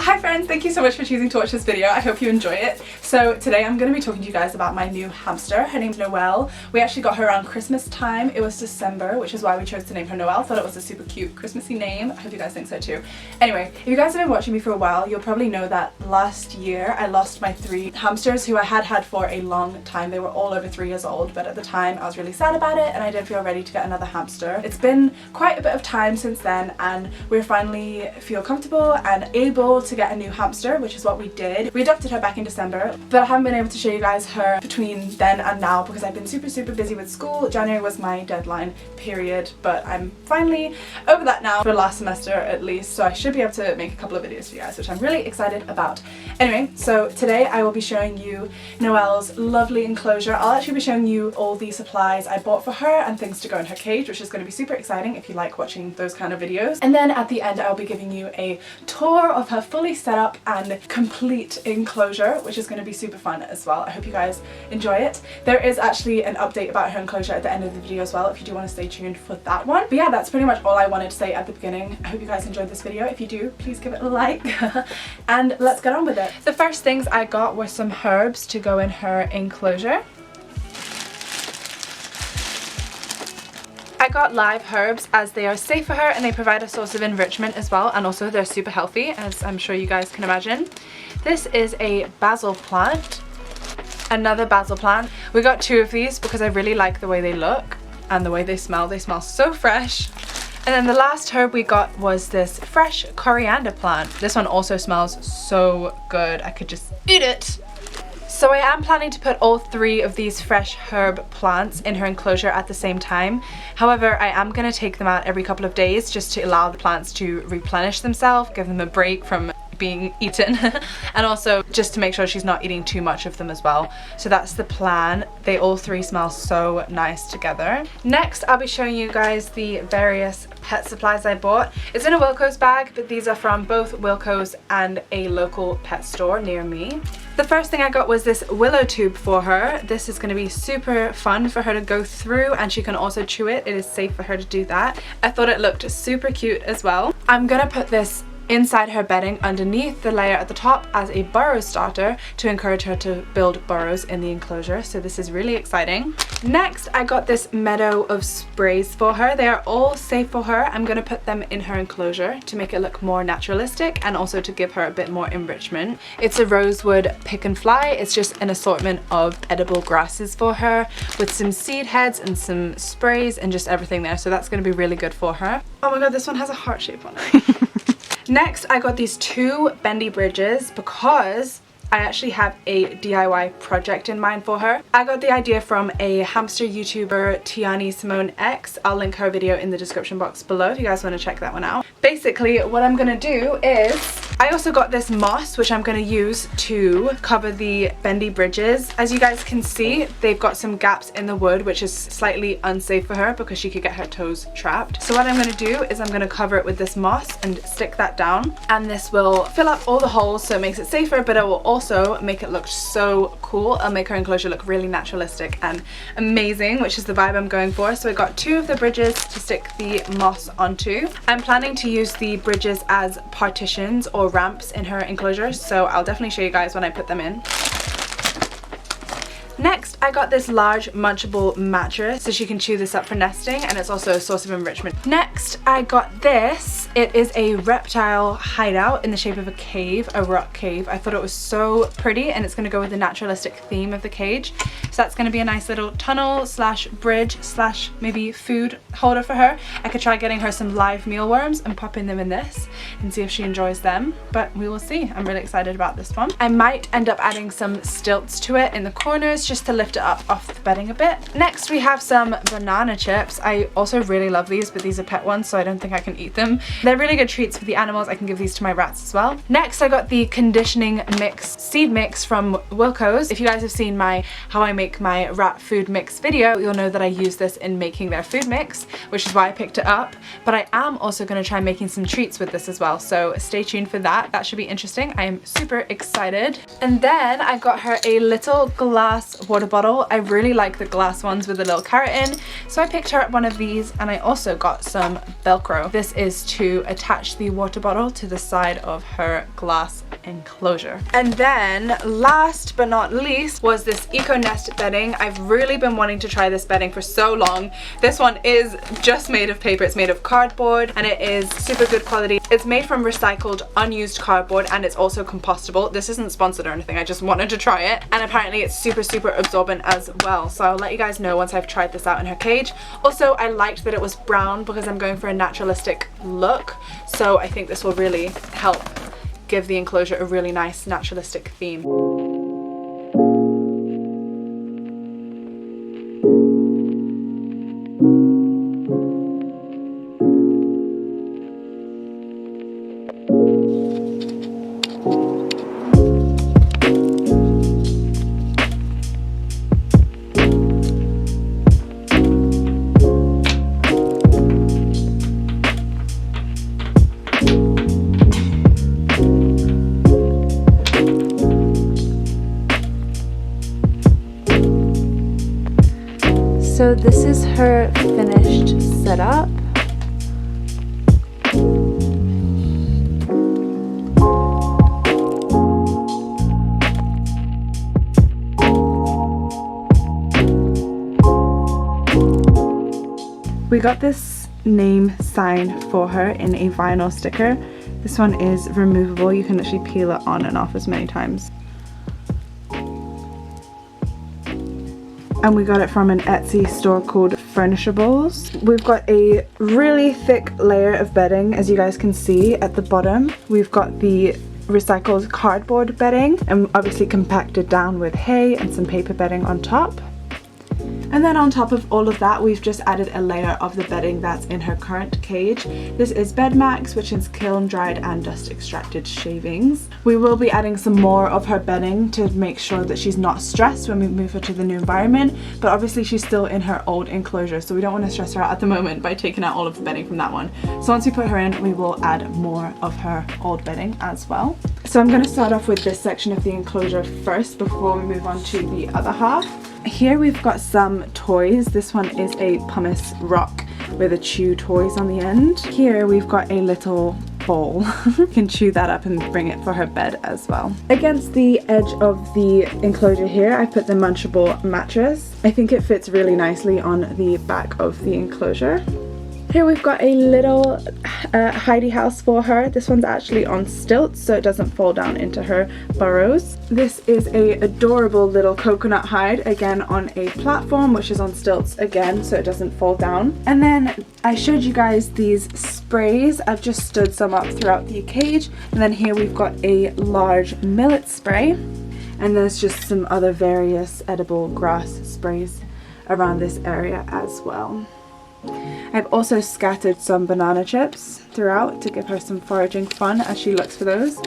Hi friends, thank you so much for choosing to watch this video. I hope you enjoy it. So today I'm going to be talking to you guys about my new hamster. Her name's Noelle. We actually got her around Christmas time. It was December, which is why we chose to name her Noelle. Thought it was a super cute Christmassy name. I hope you guys think so too. Anyway, if you guys have been watching me for a while, you'll probably know that last year I lost my 3 hamsters who I had for a long time. They were all over 3 years old, but at the time I was really sad about it and I didn't feel ready to get another hamster. It's been quite a bit of time since then and we finally feel comfortable and able to get a new hamster, which is what we did. We adopted her back in December, but I haven't been able to show you guys her between then and now because I've been super busy with school. January was my deadline period, but I'm finally over that now for last semester at least, so I should be able to make a couple of videos for you guys, which I'm really excited about. Anyway, so today I will be showing you Noelle's lovely enclosure. I'll actually be showing you all the supplies I bought for her and things to go in her cage, which is going to be super exciting if you like watching those kind of videos. And then at the end I'll be giving you a tour of her fully set up and complete enclosure, which is going to be super fun as well. I hope you guys enjoy it. There is actually an update about her enclosure at the end of the video as well if you do want to stay tuned for that one. But yeah, that's pretty much all I wanted to say at the beginning. I hope you guys enjoyed this video. If you do, please give it a like and let's get on with it. The first things I got were some herbs to go in her enclosure. I got live herbs as they are safe for her and they provide a source of enrichment as well, and also they're super healthy, as I'm sure you guys can imagine. This is a basil plant, another basil plant. We got 2 of these because I really like the way they look and the way they smell. They smell so fresh. And then the last herb we got was this fresh coriander plant. This one also smells so good. I could just eat it. So I am planning to put all 3 of these fresh herb plants in her enclosure at the same time. However, I am going to take them out every couple of days just to allow the plants to replenish themselves, give them a break from being eaten and also just to make sure she's not eating too much of them as well. So that's the plan. They all 3 smell so nice together. Next I'll be showing you guys the various pet supplies I bought. It's in a Wilko's bag, but these are from both Wilko's and a local pet store near me. The first thing I got was this willow tube for her. This is going to be super fun for her to go through and she can also chew it. It is safe for her to do that. I thought it looked super cute as well. I'm gonna put this inside her bedding underneath the layer at the top as a burrow starter to encourage her to build burrows in the enclosure, so this is really exciting. Next I got this meadow of sprays for her. They are all safe for her. I'm going to put them in her enclosure to make it look more naturalistic and also to give her a bit more enrichment. It's a rosewood pick and fly. It's just an assortment of edible grasses for her with some seed heads and some sprays and just everything there, so that's going to be really good for her. Oh my god, this one has a heart shape on it. Next, I got these 2 bendy bridges because I actually have a DIY project in mind for her. I got the idea from a hamster YouTuber, Tiani Simone X. I'll link her video in the description box below if you guys want to check that one out. Basically, what I'm gonna do is I also got this moss, which I'm going to use to cover the bendy bridges. As you guys can see, they've got some gaps in the wood, which is slightly unsafe for her because she could get her toes trapped. So what I'm going to do is I'm going to cover it with this moss and stick that down. And this will fill up all the holes so it makes it safer, but it will also make it look so cool. It'll make her enclosure look really naturalistic and amazing, which is the vibe I'm going for. So I got 2 of the bridges to stick the moss onto. I'm planning to use the bridges as partitions or ramps in her enclosure, so I'll definitely show you guys when I put them in. Next, I got this large munchable mattress so she can chew this up for nesting, and it's also a source of enrichment. Next, I got this. It is a reptile hideout in the shape of a cave, a rock cave. I thought it was so pretty and it's going to go with the naturalistic theme of the cage. So that's going to be a nice little tunnel slash bridge slash maybe food holder for her. I could try getting her some live mealworms and popping them in this and see if she enjoys them, but we will see. I'm really excited about this one. I might end up adding some stilts to it in the corners just to lift it up off the bedding a bit. Next we have some banana chips. I also really love these, but these are pet ones so I don't think I can eat them. They're really good treats for the animals. I can give these to my rats as well. Next I got the conditioning mix seed mix from Wilko's. If you guys have seen my how I make my rat food mix video, you'll know that I use this in making their food mix, which is why I picked it up. But I am also going to try making some treats with this as well, so stay tuned for that. That should be interesting. I am super excited. And then I got her a little glass water bottle. I really like the glass ones with the little carrot in, so I picked her up one of these, and I also got some Velcro. This is to to attach the water bottle to the side of her glass enclosure. And then last but not least was this eco nest bedding. I've really been wanting to try this bedding for so long. This one is just made of paper. It's made of cardboard and it is super good quality. It's made from recycled unused cardboard and it's also compostable. This isn't sponsored or anything, I just wanted to try it, and apparently it's super absorbent as well, so I'll let you guys know once I've tried this out in her cage. Also, I liked that it was brown because I'm going for a naturalistic look, so I think this will really help give the enclosure a really nice naturalistic theme. So this is her finished setup. We got this name sign for her in a vinyl sticker. This one is removable. You can literally peel it on and off as many times. And we got it from an Etsy store called Furnishables. We've got a really thick layer of bedding, as you guys can see at the bottom. We've got the recycled cardboard bedding and obviously compacted down with hay and some paper bedding on top. And then on top of all of that, we've just added a layer of the bedding that's in her current cage. This is bedmax, which is kiln dried and dust extracted shavings. We will be adding some more of her bedding to make sure that she's not stressed when we move her to the new environment, but obviously she's still in her old enclosure, so we don't want to stress her out at the moment by taking out all of the bedding from that one. So once we put her in, we will add more of her old bedding as well. So I'm going to start off with this section of the enclosure first before we move on to the other half. Here we've got some toys. This one is a pumice rock with a chew toys on the end. Here we've got a little ball. You can chew that up and bring it for her bed as well. Against the edge of the enclosure here, I put the Munchable mattress. I think it fits really nicely on the back of the enclosure. Here we've got a little hidey house for her. This one's actually on stilts so it doesn't fall down into her burrows. This is a adorable little coconut hide, again on a platform which is on stilts again so it doesn't fall down. And then I showed you guys these sprays. I've just stood some up throughout the cage. And then here we've got a large millet spray. And there's just some other various edible grass sprays around this area as well. I've also scattered some banana chips throughout to give her some foraging fun as she looks for those,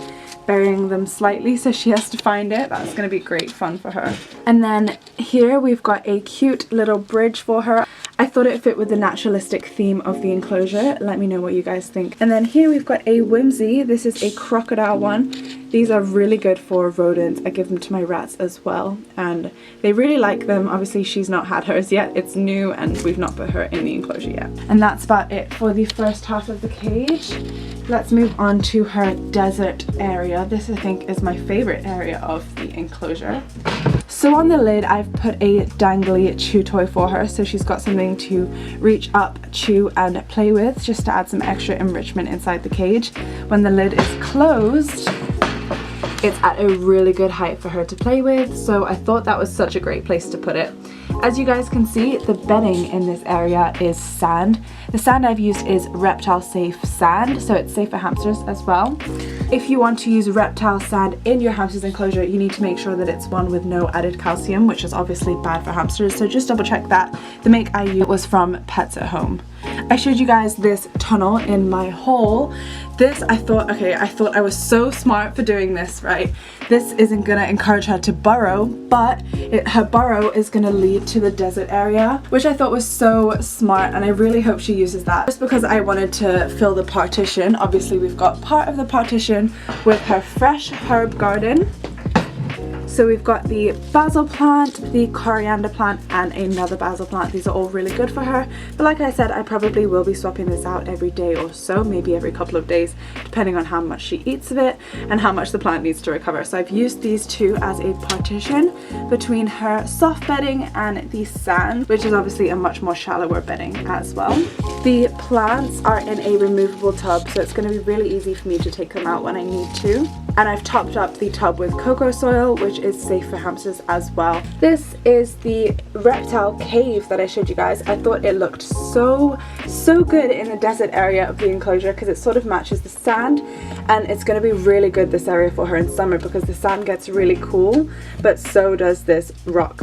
burying them slightly so she has to find it. That's going to be great fun for her. And then here we've got a cute little bridge for her. I thought it fit with the naturalistic theme of the enclosure. Let me know what you guys think. And then here we've got a whimsy. This is a crocodile one. These are really good for rodents. I give them to my rats as well and they really like them. Obviously she's not had hers yet. It's new and we've not put her in the enclosure yet. And that's about it for the first half of the cage. Let's move on to her desert area. This I think is my favorite area of the enclosure. So on the lid I've put a dangly chew toy for her so she's got something to reach up, chew and play with just to add some extra enrichment inside the cage. When the lid is closed, it's at a really good height for her to play with, so I thought that was such a great place to put it. As you guys can see, the bedding in this area is sand. The sand I've used is reptile safe sand, so it's safe for hamsters as well. If you want to use reptile sand in your hamster's enclosure, you need to make sure that it's one with no added calcium, which is obviously bad for hamsters, so just double check that. The make I used was from Pets at Home. I showed you guys this tunnel in my hole. This I thought I was so smart for doing this, right? This isn't gonna encourage her to burrow, but her burrow is gonna lead to the desert area, which I thought was so smart and I really hope she uses that. Just because I wanted to fill the partition. Obviously we've got part of the partition with her fresh herb garden. So we've got the basil plant, the coriander plant, and another basil plant. These are all really good for her, but like I said, I probably will be swapping this out every day or so, maybe every couple of days, depending on how much she eats of it and how much the plant needs to recover. So I've used these two as a partition between her soft bedding and the sand, which is obviously a much more shallower bedding as well. The plants are in a removable tub, so it's going to be really easy for me to take them out when I need to. And I've topped up the tub with cocoa soil, which is safe for hamsters as well. This is the reptile cave that I showed you guys. I thought it looked so good in the desert area of the enclosure because it sort of matches the sand, and it's going to be really good this area for her in summer because the sand gets really cool, but so does this rock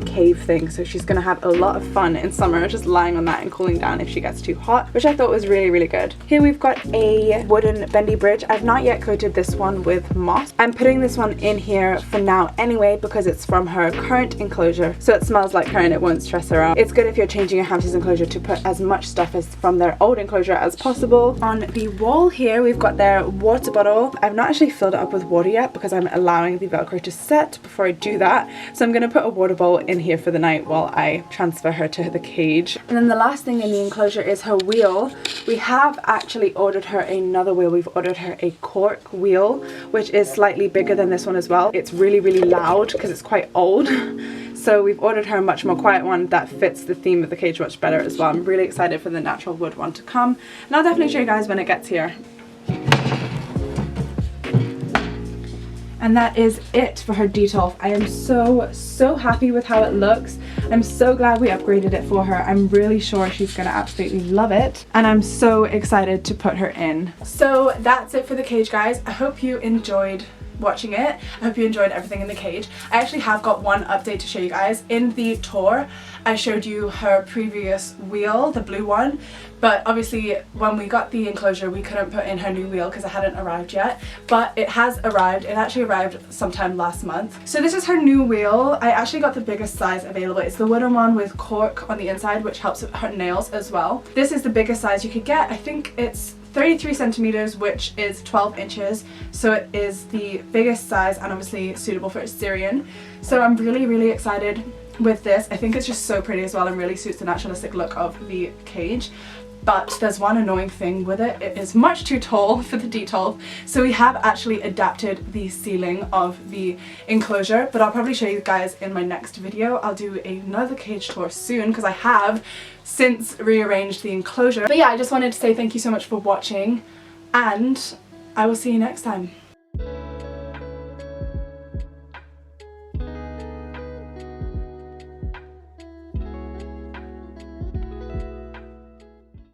cave thing. So she's going to have a lot of fun in summer just lying on that and cooling down if she gets too hot, which I thought was really good. Here we've got a wooden bendy bridge. I've not yet coated this one with moss. I'm putting this one in here for now anyway because it's from her current enclosure, so it smells like her and it won't stress her out. It's good if you're changing your hamster's enclosure to put as much stuff as from their old enclosure as possible. On the wall here we've got their water bottle. I've not actually filled it up with water yet because I'm allowing the Velcro to set before I do that, so I'm going to put a water bowl in here for the night while I transfer her to the cage. And then the last thing in the enclosure is her wheel. We have actually ordered her another wheel. We've ordered her a cork wheel, which is slightly bigger than this one as well. It's really loud because it's quite old. So we've ordered her a much more quiet one that fits the theme of the cage much better as well. I'm really excited for the natural wood one to come, and I'll definitely show you guys when it gets here. And that is it for her detolf. I am so happy with how it looks. I'm so glad we upgraded it for her. I'm really sure she's gonna absolutely love it, and I'm so excited to put her in. So that's it for the cage, guys. I hope you enjoyed watching it. I hope you enjoyed everything in the cage. I actually have got one update to show you guys. In the tour I showed you her previous wheel, the blue one, but obviously when we got the enclosure we couldn't put in her new wheel because it hadn't arrived yet, but it has arrived. It actually arrived sometime last month. So this is her new wheel. I actually got the biggest size available. It's the wooden one with cork on the inside, which helps with her nails as well. This is the biggest size you could get. I think it's 33 centimeters, which is 12 inches, so it is the biggest size and obviously suitable for a Syrian. So I'm really excited with this. I think it's just so pretty as well and really suits the naturalistic look of the cage. But there's one annoying thing with it. It is much too tall for the detolf, so we have actually adapted the ceiling of the enclosure, but I'll probably show you guys in my next video. I'll do another cage tour soon because I have since rearranged the enclosure. But yeah, I just wanted to say thank you so much for watching, and I will see you next time.